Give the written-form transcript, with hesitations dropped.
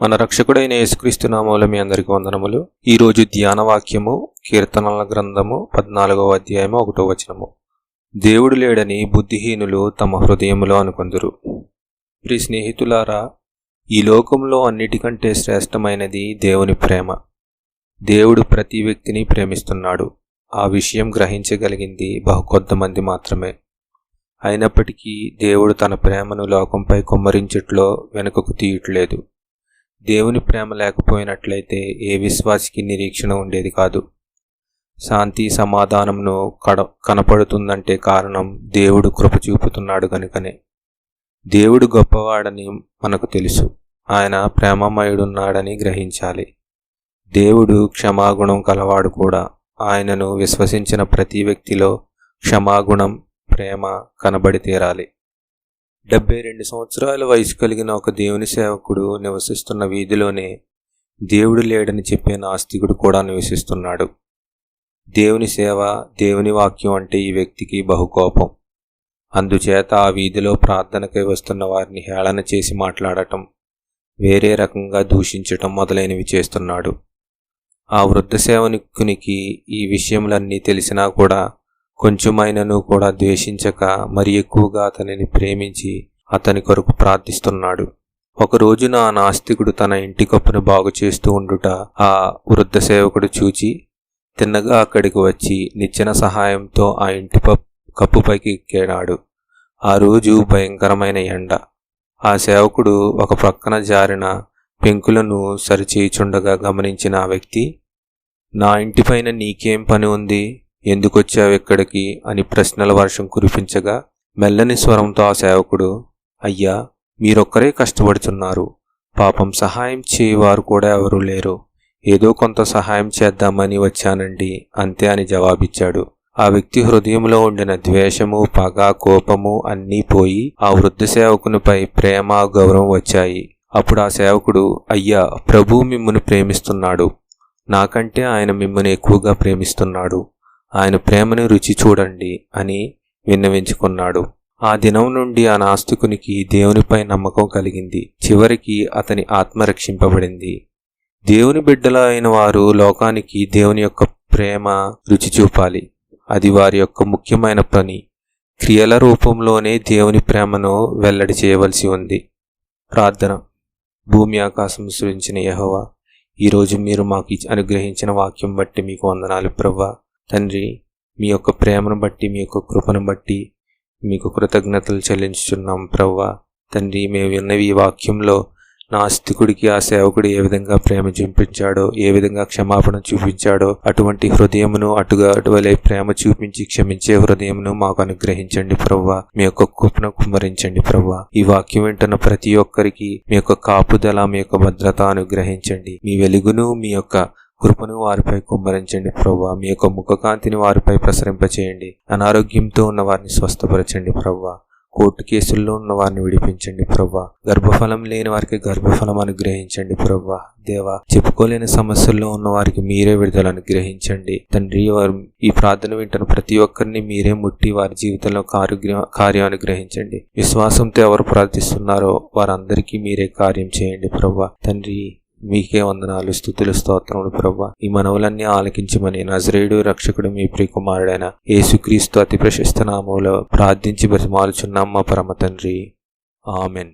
మన రక్షకుడైన యేసుక్రీస్తు నామములో మీ అందరికీ వందనములు. ఈరోజు ధ్యాన వాక్యము కీర్తనల గ్రంథము 14వ అధ్యాయము 1వ వచనము. దేవుడు లేడని బుద్ధిహీనులు తమ హృదయములో అనుకొందురు. ప్రియ స్నేహితులారా, ఈ లోకంలో అన్నిటికంటే శ్రేష్టమైనది దేవుని ప్రేమ. దేవుడు ప్రతి వ్యక్తిని ప్రేమిస్తున్నాడు. ఆ విషయం గ్రహించగలిగింది బహుకొద్దిమంది మాత్రమే. అయినప్పటికీ దేవుడు తన ప్రేమను లోకంపై కుమ్మరించుట్లో వెనుకకు తీయట్లేదు. దేవుని ప్రేమ లేకపోయినట్లయితే ఏ విశ్వాసికి నిరీక్షణ ఉండేది కాదు. శాంతి సమాధానంను కనపడుతుందంటే కారణం దేవుడు కృప చూపుతున్నాడు కనుకనే. దేవుడు గొప్పవాడని మనకు తెలుసు. ఆయన ప్రేమమయుడున్నాడని గ్రహించాలి. దేవుడు క్షమాగుణం కలవాడు కూడా. ఆయనను విశ్వసించిన ప్రతి వ్యక్తిలో క్షమాగుణం, ప్రేమ కనబడి తీరాలి. 72 సంవత్సరాల వయసు కలిగిన ఒక దేవుని సేవకుడు నివసిస్తున్న వీధిలోనే దేవుడు లేడని చెప్పే నాస్తికుడు కూడా నివసిస్తున్నాడు. దేవుని సేవ, దేవుని వాక్యం అంటే ఈ వ్యక్తికి బహుకోపం. అందుచేత ఆ వీధిలో ప్రార్థనకై వస్తున్న వారిని హేళన చేసి మాట్లాడటం, వేరే రకంగా దూషించటం మొదలైనవి చేస్తున్నాడు. ఆ వృద్ధ సేవకునికి ఈ విషయములన్నీ తెలిసినా కూడా కొంచెమైనను కూడా ద్వేషించక మరి ఎక్కువగా అతనిని ప్రేమించి అతని కొరకు ప్రార్థిస్తున్నాడు. ఒక రోజున ఆ నాస్తికుడు తన ఇంటి కప్పును బాగు చేస్తూ ఉండుట ఆ వృద్ధ సేవకుడు చూచి తిన్నగా అక్కడికి వచ్చి నిచ్చెన సహాయంతో ఆ ఇంటి కప్పుపైకి ఎక్కాడు. ఆ రోజు భయంకరమైన ఎండ. ఆ సేవకుడు ఒక ప్రక్కన జారిన పెంకులను సరిచేయుచుండగా గమనించిన ఆ వ్యక్తి, "నా ఇంటిపైన నీకేం పని ఉంది? ఎందుకొచ్చావెక్కడికి?" అని ప్రశ్నల వర్షం కురిపించగా మెల్లని స్వరంతో ఆ సేవకుడు, "అయ్యా, మీరొక్కరే కష్టపడుతున్నారు. పాపం సహాయం చేయవారు కూడా ఎవరూ లేరు. ఏదో కొంత సహాయం చేద్దామని వచ్చానండి, అంతే" అని జవాబిచ్చాడు. ఆ వ్యక్తి హృదయంలో ఉండిన ద్వేషము, పగ, కోపము అన్నీ పోయి ఆ వృద్ధ సేవకునిపై ప్రేమ, గౌరవం వచ్చాయి. అప్పుడు ఆ సేవకుడు, "అయ్యా, ప్రభువు మిమ్మును ప్రేమిస్తున్నాడు. నాకంటే ఆయన మిమ్మును ఎక్కువగా ప్రేమిస్తున్నాడు. ఆయన ప్రేమను రుచి చూడండి" అని విన్నవించుకున్నాడు. ఆ దినం నుండి ఆ నాస్తికునికి దేవునిపై నమ్మకం కలిగింది. చివరికి అతని ఆత్మ రక్షింపబడింది. దేవుని బిడ్డల అయిన వారు లోకానికి దేవుని యొక్క ప్రేమ రుచి చూపాలి. అది వారి యొక్క ముఖ్యమైన పని. క్రియల రూపంలోనే దేవుని ప్రేమను వెల్లడి చేయవలసి ఉంది. ప్రార్థన. భూమి ఆకాశం సృజించిన యెహోవా, ఈరోజు మీరు మాకు అనుగ్రహించిన వాక్యం బట్టి మీకు వందనాలు ప్రభువా. తండ్రి, మీ యొక్క ప్రేమను బట్టి, మీ యొక్క కృపను బట్టి మీకు కృతజ్ఞతలు చెల్లించుచున్నాం ప్రభువా. తండ్రి, మేము విన్నవి ఈ వాక్యంలో నాస్తికుడికి ఆ సేవకుడు ఏ విధంగా ప్రేమ చూపించాడో, ఏ విధంగా క్షమాపణ చూపించాడో అటువంటి హృదయమును, అటువలే ప్రేమ చూపించి క్షమించే హృదయమును మాకు అనుగ్రహించండి ప్రభువా. మీ యొక్క కృపను కుమ్మరించండి ప్రభువా. ఈ వాక్యం వింటున్న ప్రతి ఒక్కరికి మీ యొక్క కాపుదల, మీ యొక్క భద్రత అనుగ్రహించండి. మీ వెలుగును, మీ యొక్క కృపను వారిపై కుమ్మరించండి ప్రభువా. మీ యొక్క ముఖకాంతిని వారిపై ప్రసరింపచేయండి. అనారోగ్యంతో ఉన్న వారిని స్వస్థపరచండి ప్రభువా. కోర్టు కేసుల్లో ఉన్న వారిని విడిపించండి ప్రభువా. గర్భఫలం లేని వారికి గర్భఫలం అనుగ్రహించండి ప్రభువా. దేవా, చెప్పుకోలేని సమస్యల్లో ఉన్న వారికి మీరే విడుదల అనుగ్రహించండి తండ్రి. వారు ఈ ప్రార్థన వింటున్న ప్రతి ఒక్కరిని మీరే ముట్టి వారి జీవితంలో కార్యం అనుగ్రహించండి. విశ్వాసంతో ఎవరు ప్రార్థిస్తున్నారో వారందరికీ మీరే కార్యం చేయండి ప్రభువా. తండ్రి, మీకే వందనాలు, స్తుతులు, స్తోత్రములు ప్రభువా. ఈ మనవులన్నీ ఆలకించమని నజరేయుడు రక్షకుడు మీ ప్రియకుమారుడైన యేసుక్రీస్తు అతి ప్రశస్త నామములో ప్రార్థించి బ్రతిమాలుచున్నాం మా పరమ తండ్రి. ఆమెన్.